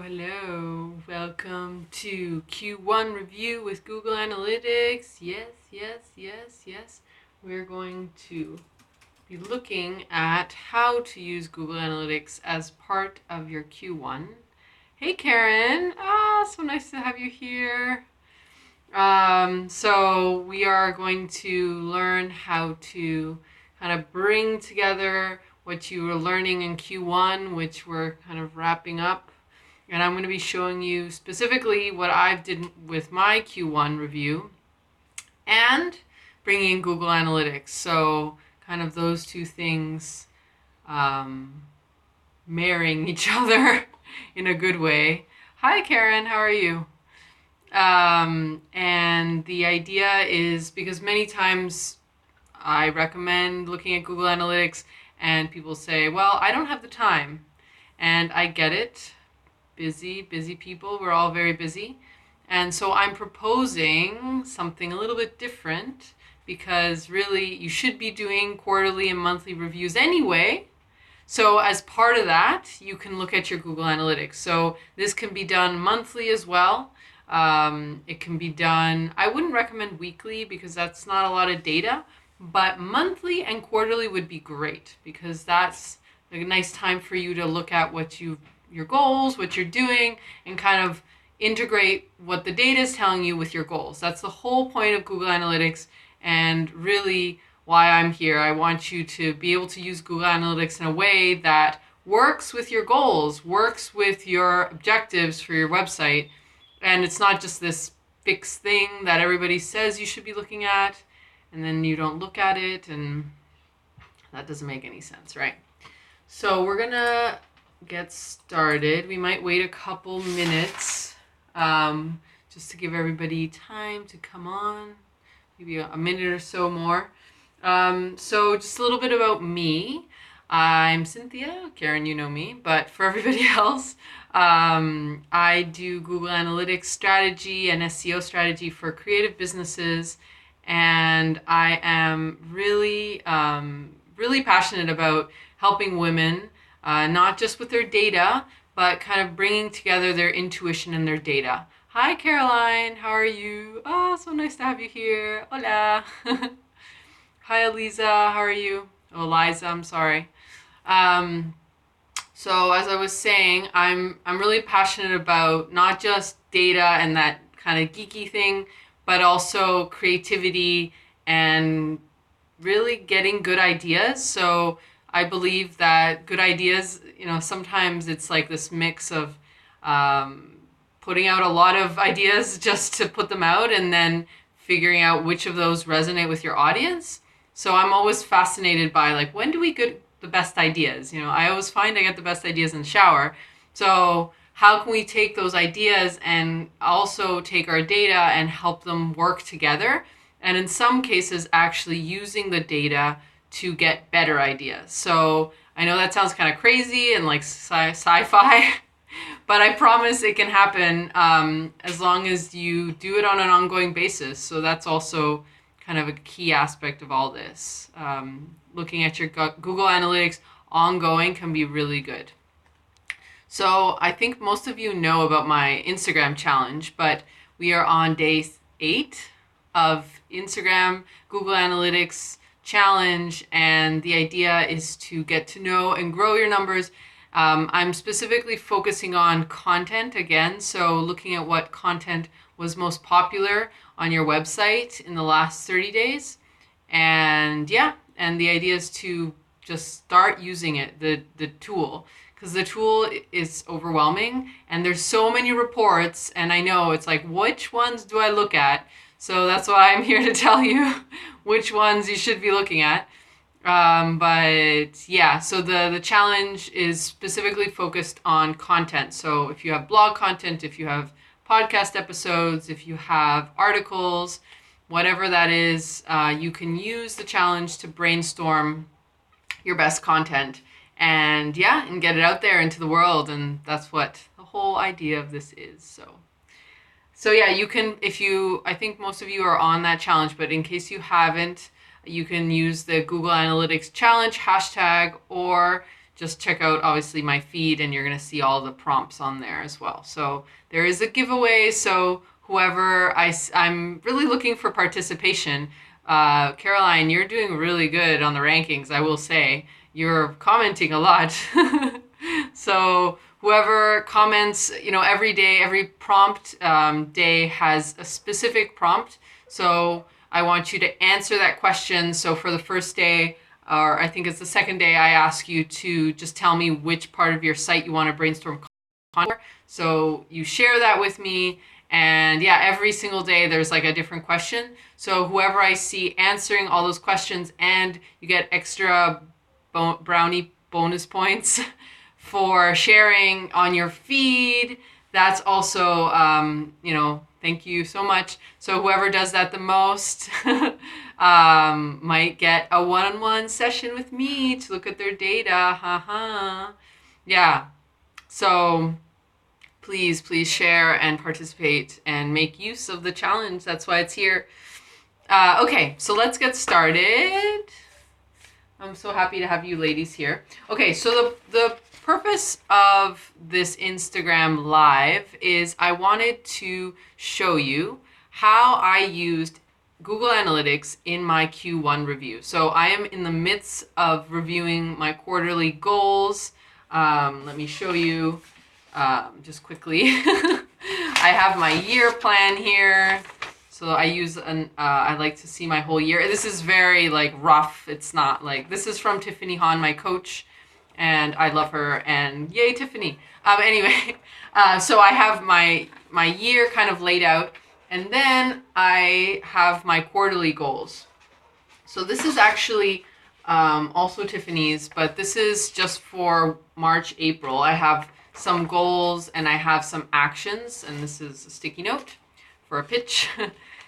Hello. Welcome to Q1 review with Google Analytics. Yes. We're going to be looking at how to use Google Analytics as part of your Q1. Hey, Karen. So nice to have you here. So we are going to learn how to kind of bring together what you were learning in Q1, which we're kind of wrapping up. And I'm going to be showing you specifically what I've did with my Q1 review and bringing in Google Analytics. So kind of those two things marrying each other in a good way. Hi, Karen. How are you? And the idea is because many times I recommend looking at Google Analytics and people say, well, I don't have the time. And I get it. Busy people. We're all very busy. And so I'm proposing something a little bit different because really you should be doing quarterly and monthly reviews anyway. So as part of that, you can look at your Google Analytics. So this can be done monthly as well. It can be done, I wouldn't recommend weekly because that's not a lot of data, but monthly and quarterly would be great because that's a nice time for you to look at your goals, what you're doing, and kind of integrate what the data is telling you with your goals. That's the whole point of Google Analytics and really why I'm here. I want you to be able to use Google Analytics in a way that works with your goals, works with your objectives for your website, and it's not just this fixed thing that everybody says you should be looking at, and then you don't look at it, and that doesn't make any sense, right? So we're gonna get started. We might wait a couple minutes just to give everybody time to come on, maybe a minute or so more. So just a little bit about me. I'm Cynthia. Karen, you know me, but for everybody else, I do Google Analytics strategy and SEO strategy for creative businesses, and I am really passionate about helping women, not just with their data, but kind of bringing together their intuition and their data. Hi, Caroline. How are you? Oh, so nice to have you here. Hola. Hi, Eliza. How are you? Oh, Eliza, I'm sorry. So as I was saying, I'm really passionate about not just data and that kind of geeky thing, but also creativity and really getting good ideas. So I believe that good ideas, sometimes it's like this mix of putting out a lot of ideas just to put them out and then figuring out which of those resonate with your audience. So I'm always fascinated by like, when do we get the best ideas? I always find I get the best ideas in the shower. So how can we take those ideas and also take our data and help them work together? And in some cases, actually using the data to get better ideas. So I know that sounds kind of crazy and like sci-fi, but I promise it can happen as long as you do it on an ongoing basis. So that's also kind of a key aspect of all this. Looking at your Google Analytics ongoing can be really good. So I think most of you know about my Instagram challenge, but we are on day 8 of Instagram Google Analytics challenge, and the idea is to get to know and grow your numbers. I'm specifically focusing on content again, so looking at what content was most popular on your website in the last 30 days. And the idea is to just start using it, the tool, because the tool is overwhelming and there's so many reports, and I know it's like, which ones do I look at? So that's why I'm here to tell you which ones you should be looking at. So the challenge is specifically focused on content. So if you have blog content, if you have podcast episodes, if you have articles, whatever that is, you can use the challenge to brainstorm your best content and get it out there into the world. And that's what the whole idea of this is. So you can, I think most of you are on that challenge, but in case you haven't, you can use the Google Analytics challenge hashtag or just check out obviously my feed and you're going to see all the prompts on there as well. So there is a giveaway. So whoever I'm really looking for participation. Caroline, you're doing really good on the rankings, I will say. You're commenting a lot. So whoever comments, every day, every prompt day has a specific prompt. So I want you to answer that question. So for the first day, or I think it's the second day, I ask you to just tell me which part of your site you want to brainstorm content for. So you share that with me. And yeah, every single day there's like a different question. So whoever I see answering all those questions, and you get extra brownie bonus points for sharing on your feed. That's also, thank you so much. So whoever does that the most might get a one-on-one session with me to look at their data. Yeah. So please share and participate and make use of the challenge. That's why it's here. Okay, so let's get started. I'm so happy to have you ladies here. Okay, so the purpose of this Instagram Live is I wanted to show you how I used Google Analytics in my Q1 review. So I am in the midst of reviewing my quarterly goals. Let me show you just quickly. I have my year plan here. So I use I like to see my whole year. This is very like rough. It's not like, this is from Tiffany Han, my coach, and I love her, and yay, Tiffany. Anyway, so I have my year kind of laid out, and then I have my quarterly goals. So this is actually also Tiffany's, but this is just for March, April. I have some goals and I have some actions, and this is a sticky note for a pitch.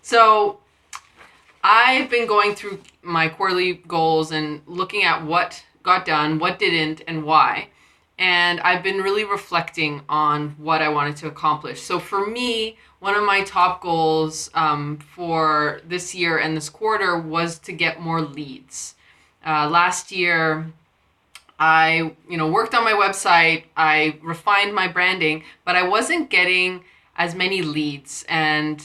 So I've been going through my quarterly goals and looking at what got done, what didn't, and why. And I've been really reflecting on what I wanted to accomplish. So for me, one of my top goals for this year and this quarter was to get more leads. Last year, I worked on my website, I refined my branding, but I wasn't getting as many leads. And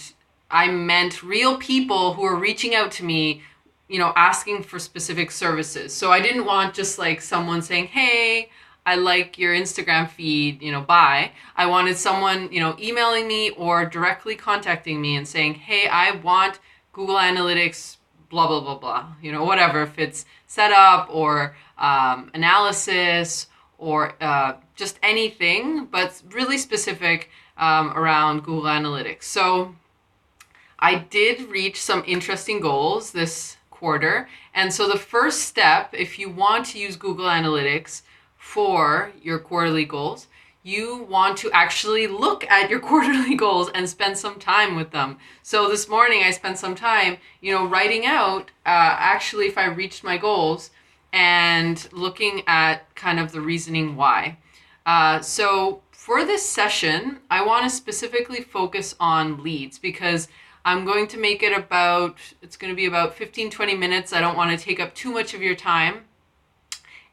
I meant real people who were reaching out to me, asking for specific services. So I didn't want just like someone saying, hey, I like your Instagram feed, bye. I wanted someone, emailing me or directly contacting me and saying, hey, I want Google Analytics, blah, blah, blah, blah, whatever, if it's setup or analysis or just anything, but really specific around Google Analytics. So I did reach some interesting goals this quarter. And so the first step, if you want to use Google Analytics for your quarterly goals, you want to actually look at your quarterly goals and spend some time with them. So this morning I spent some time, writing out actually if I reached my goals and looking at kind of the reasoning why. So for this session, I want to specifically focus on leads because I'm going to make it it's going to be about 15-20 minutes. I don't want to take up too much of your time.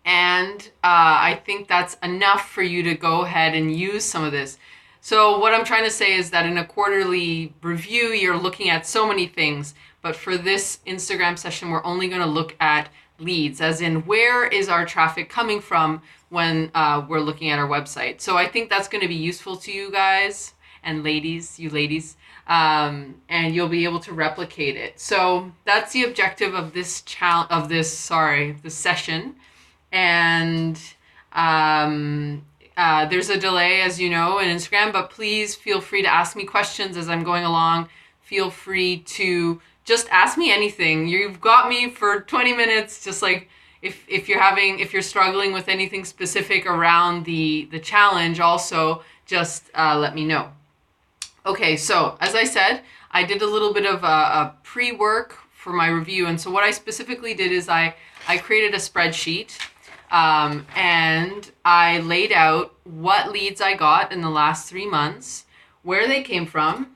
And I think that's enough for you to go ahead and use some of this. So what I'm trying to say is that in a quarterly review, you're looking at so many things. But for this Instagram session, we're only going to look at leads, as in where is our traffic coming from when we're looking at our website. So I think that's going to be useful to you guys and ladies, and you'll be able to replicate it. So that's the objective of this this session. And there's a delay, as you know, in Instagram, but please feel free to ask me questions as I'm going along. Feel free to just ask me anything. You've got me for 20 minutes. Just like if you're struggling with anything specific around the challenge, also just let me know. Okay, so as I said, I did a little bit of a pre-work for my review. And so what I specifically did is I created a spreadsheet and I laid out what leads I got in the last 3 months, where they came from.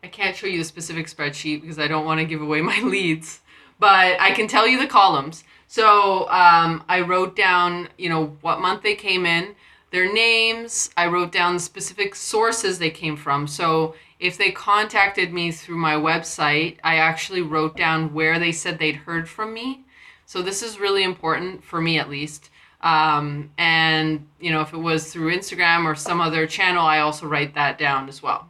I can't show you the specific spreadsheet because I don't want to give away my leads, but I can tell you the columns. So I wrote down, what month they came in, their names. I wrote down the specific sources they came from. So if they contacted me through my website, I actually wrote down where they said they'd heard from me. So this is really important for me, at least. And if it was through Instagram or some other channel, I also write that down as well.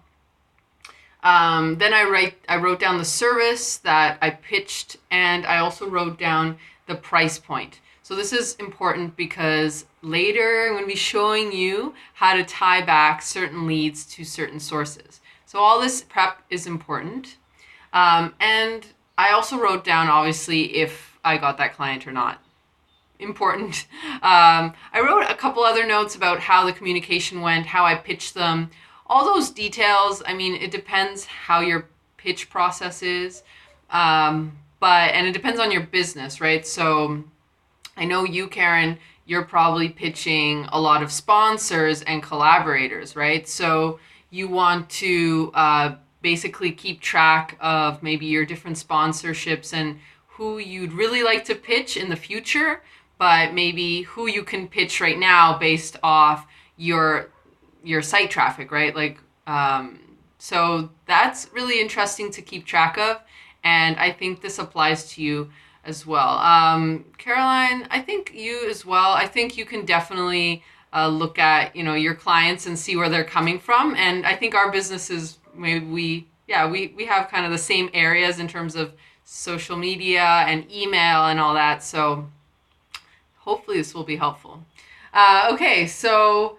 Then I wrote down the service that I pitched, and I also wrote down the price point. So this is important because later I'm going to be showing you how to tie back certain leads to certain sources. So all this prep is important. And I also wrote down, obviously, if I got that client or not. Important. I wrote a couple other notes about how the communication went, how I pitched them, all those details. I mean, it depends how your pitch process is, and it depends on your business, right? So I know you, Karen, you're probably pitching a lot of sponsors and collaborators, right? So you want to basically keep track of maybe your different sponsorships and who you'd really like to pitch in the future, but maybe who you can pitch right now based off your site traffic, right? So that's really interesting to keep track of, and I think this applies to you as well. Caroline, I think you as well. I think you can definitely look at your clients and see where they're coming from, and I think our businesses, maybe we have kind of the same areas in terms of social media and email and all that. So hopefully this will be helpful. Okay, so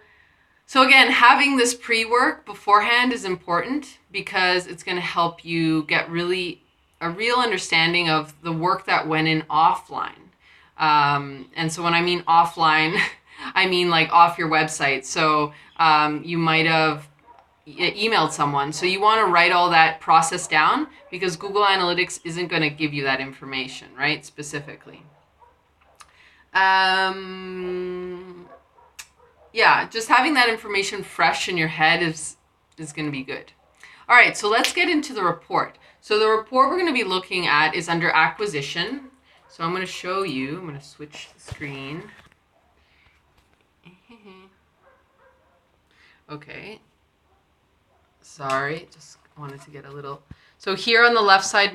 again, having this pre-work beforehand is important because it's going to help you get a real understanding of the work that went in offline. And so when I mean offline, I mean like off your website. So you might have emailed someone. So you want to write all that process down because Google Analytics isn't going to give you that information, right? Specifically. Yeah, just having that information fresh in your head is going to be good. All right, so let's get into the report. So the report we're going to be looking at is under acquisition. So I'm going to show you. I'm going to switch the screen. Okay. Sorry, just wanted to get a little. So here on the left side